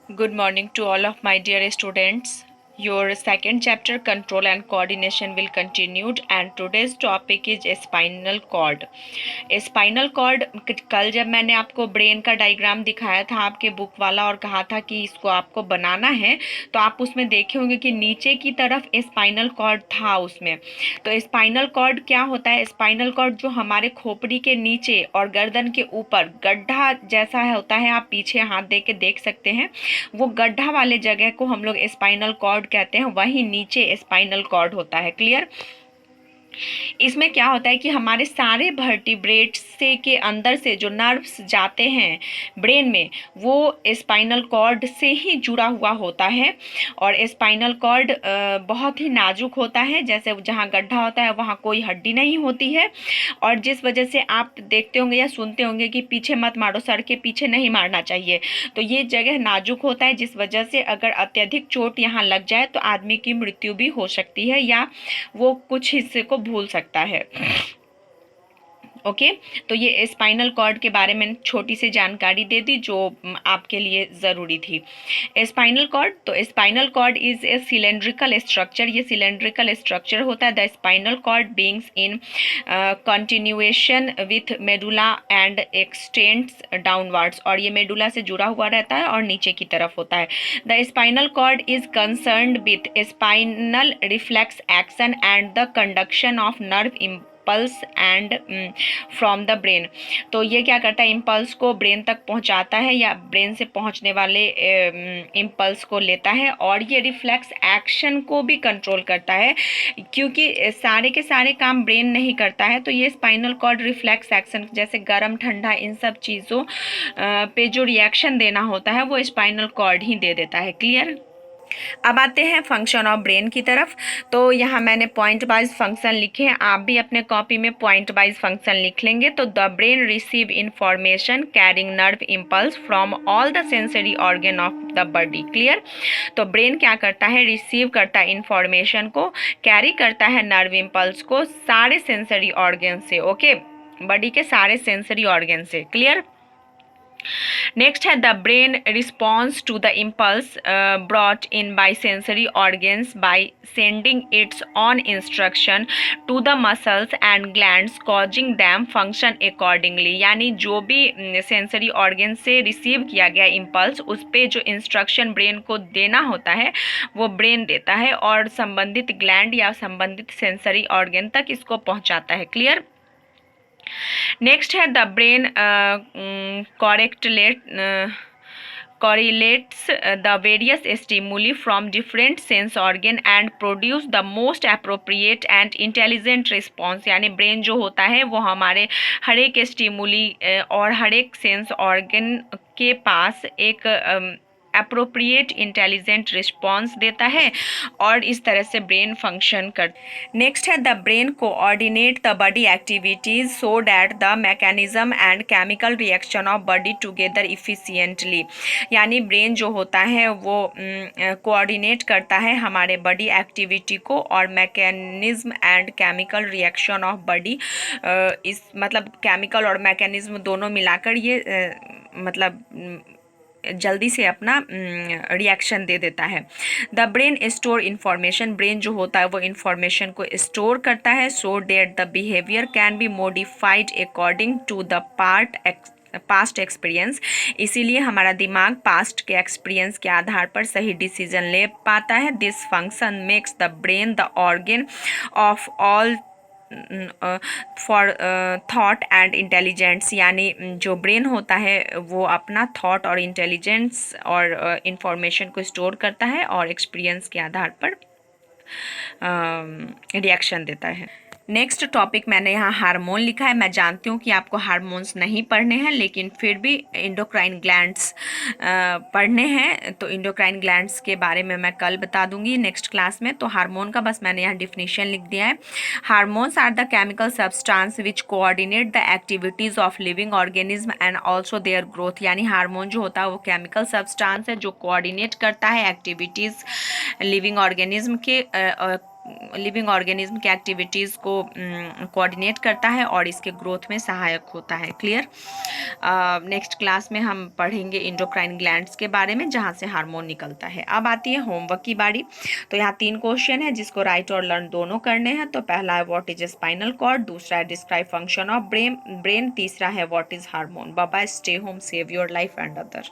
Good morning to all of my dear students. Your second chapter, control and coordination, will continued, and today's topic is spinal cord. Spinal cord, कल जब मैंने आपको brain का diagram दिखाया था आपके book वाला और कहा था कि इसको आपको बनाना है, तो आप उसमें देखे होंगे कि नीचे की तरफ स्पाइनल कॉर्ड था उसमें। तो स्पाइनल कॉर्ड क्या होता है? स्पाइनल कॉर्ड जो हमारे खोपड़ी के नीचे और गर्दन के ऊपर गड्ढा जैसा होता है, आप पीछे हाथ दे के देख सकते हैं, वो गड्ढा वाले जगह को हम लोग स्पाइनल कॉर्ड कहते हैं, वहीं नीचे स्पाइनल कॉर्ड होता है। क्लियर? इसमें क्या होता है कि हमारे सारे वर्टिब्रेट्स से के अंदर से जो नर्व्स जाते हैं ब्रेन में, वो स्पाइनल कॉर्ड से ही जुड़ा हुआ होता है। और स्पाइनल कॉर्ड बहुत ही नाजुक होता है, जैसे जहाँ गड्ढा होता है वहाँ कोई हड्डी नहीं होती है, और जिस वजह से आप देखते होंगे या सुनते होंगे कि पीछे मत मारो, सर के पीछे नहीं मारना चाहिए। तो ये जगह नाजुक होता है, जिस वजह से अगर अत्यधिक चोट यहाँ लग जाए तो आदमी की मृत्यु भी हो सकती है, या वो कुछ हिस्से को भूल सकता है। ओके, तो ये स्पाइनल कॉर्ड के बारे में छोटी सी जानकारी दे दी जो आपके लिए ज़रूरी थी। स्पाइनल कॉर्ड, तो spinal cord is a cylindrical structure, ये सिलेंड्रिकल स्ट्रक्चर होता है। The spinal cord beings in continuation with medulla and extends downwards, और ये मेडुला से जुड़ा हुआ रहता है और नीचे की तरफ होता है। The spinal cord is concerned with spinal reflex action and the conduction of nerve impulse and from the brain. तो ये क्या करता है? इम्पल्स को ब्रेन तक पहुंचाता है या ब्रेन से पहुंचने वाले इम्पल्स को लेता है, और ये रिफ्लेक्स एक्शन को भी कंट्रोल करता है, क्योंकि सारे के सारे काम ब्रेन नहीं करता है। तो ये स्पाइनल कॉर्ड रिफ्लेक्स एक्शन, जैसे गर्म ठंडा इन सब चीज़ों पे जो रिएक्शन देना होता है वो स्पाइनल कॉर्ड ही दे देता है। क्लियर? अब आते हैं फंक्शन ऑफ ब्रेन की तरफ। तो यहाँ मैंने पॉइंट वाइज फंक्शन लिखे हैं, आप भी अपने कॉपी में पॉइंट वाइज फंक्शन लिख लेंगे। तो the brain receive information carrying nerve impulse from all the sensory organ of the body. Clear? तो ब्रेन क्या करता है? रिसीव करता है इंफॉर्मेशन को, कैरी करता है नर्व इम्पल्स को सारे सेंसरी ऑर्गन से। ओके, बॉडी के सारे सेंसरी ऑर्गन से। क्लियर? नेक्स्ट है the brain response to the impulse brought in by sensory organs by sending its on instruction to the muscles and glands causing them function accordingly. यानी जो भी sensory organ से receive किया गया impulse, उस पर जो इंस्ट्रक्शन ब्रेन को देना होता है वो ब्रेन देता है और संबंधित ग्लैंड या संबंधित सेंसरी ऑर्गन तक इसको पहुंचाता है। क्लियर? नेक्स्ट है the brain correlates the various stimuli from different sense organ and produce the most appropriate and intelligent response। यानी ब्रेन जो होता है वो हमारे हर एक स्टिमुली और हर एक सेंस ऑर्गन के पास एक अप्रोप्रिएट इंटेलिजेंट रिस्पॉन्स देता है, और इस तरह से ब्रेन फंक्शन कर। नेक्स्ट है the brain coordinate the body activities so that the mechanism and chemical reaction of body together efficiently. यानी ब्रेन जो होता है वो कोऑर्डिनेट करता है हमारे बॉडी एक्टिविटी को और mechanism and chemical reaction of body, इस मतलब केमिकल और मैकेनिज्म दोनों मिलाकर ये मतलब जल्दी से अपना रिएक्शन दे देता है। The brain store information, brain जो होता है वो इंफॉर्मेशन को स्टोर करता है so that the behaviour can be modified according to the past experience. इसीलिए हमारा दिमाग पास्ट के एक्सपीरियंस के आधार पर सही डिसीजन ले पाता है। This function makes the brain the organ of all for thought and intelligence. यानी जो ब्रेन होता है वो अपना थॉट और इंटेलिजेंस और इंफॉर्मेशन को स्टोर करता है और एक्सपीरियंस के आधार पर रिएक्शन देता है। नेक्स्ट टॉपिक मैंने यहाँ हार्मोन लिखा है। मैं जानती हूँ कि आपको हार्मोन्स नहीं पढ़ने हैं, लेकिन फिर भी इंडोक्राइन ग्लैंड्स पढ़ने हैं, तो इंडोक्राइन ग्लैंड्स के बारे में मैं कल बता दूंगी नेक्स्ट क्लास में। तो हार्मोन का बस मैंने यहाँ डिफिनीशन लिख दिया है। Hormones are the chemical substance which coordinate the activities of living organism and also their growth. यानी हार्मोन जो होता है वो केमिकल सब्सटेंस है जो कोऑर्डिनेट करता है एक्टिविटीज़ लिविंग ऑर्गेनिज्म के लिविंग ऑर्गेनिज्म की एक्टिविटीज़ को कोऑर्डिनेट करता है और इसके ग्रोथ में सहायक होता है। क्लियर। नेक्स्ट क्लास में हम पढ़ेंगे इंडोक्राइन ग्लैंड्स के बारे में, जहाँ से हार्मोन निकलता है। अब आती है होमवर्क की बारी। तो यहाँ 3 क्वेश्चन है जिसको राइट और लर्न दोनों करने हैं। तो पहला है व्हाट इज स्पाइनल कॉर्ड, दूसरा है डिस्क्राइब फंक्शन ऑफ ब्रेन, तीसरा है what is hormone. Bye bye, stay home, save your life and other.